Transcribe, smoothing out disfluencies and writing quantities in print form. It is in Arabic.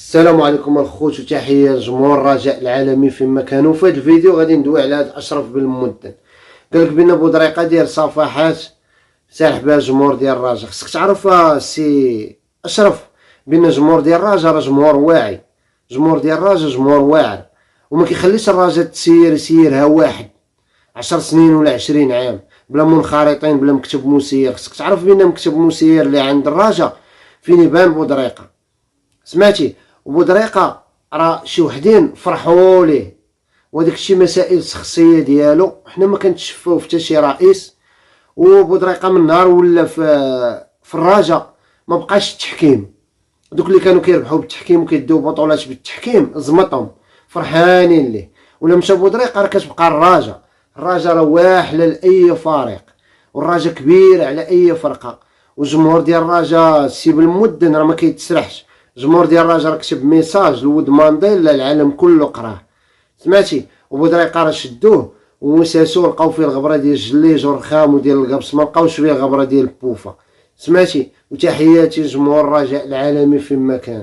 السلام عليكم الخوت وتحيه لجمهور الرجاء العالمي فيما كانوا. في هذا الفيديو غادي ندوي على هذا اشرف بن المدن. قالك بان بودريقه ديال صفحات سارح بها الجمهور ديال الرجاء. خصك تعرف سي اشرف بان الجمهور ديال الرجاء راه جمهور واعي، جمهور ديال الرجاء جمهور واعر، وما كيخليش الرجاء يسيرها واحد 10 سنين ولا 20 عام بلا منخرطين بلا مكتب مسير. خصك تعرف بان مكتب مسير اللي عند الرجاء فين يبان بودريقه، سمعتي؟ وبودريقه راه شي وحدين فرحوا ليه، وداك الشيء مسائل شخصيه ديالو، حنا ما كنتشفوه حتى شي رئيس. وبودريقه من نهار ولا في الرجاء ما بقاش التحكيم، دوك اللي كانوا كيربحوا بالتحكيم وكيديو بطولات بالتحكيم زمطهم فرحانين ليه. ولا مشى بودريقه راه كتبقى الرجاء راه واحله لاي فريق، والرجاء كبير على اي فرقه. والجمهور ديال الرجاء سي بالمدن راه ما كيتسرحش، الجمهور ديال الرجاء راه كتب ميساج لود مانديلا العالم كله قراه، سمعتي؟ وبودريقه راه شدوه ومساسوه لقاو فيه الغبره ديال الجليج والرخام وديال القبص، ما لقاوش فيه الغبره ديال البوفه، سمعتي؟ وتحياتي لجمهور الرجاء العالمي فيما كان.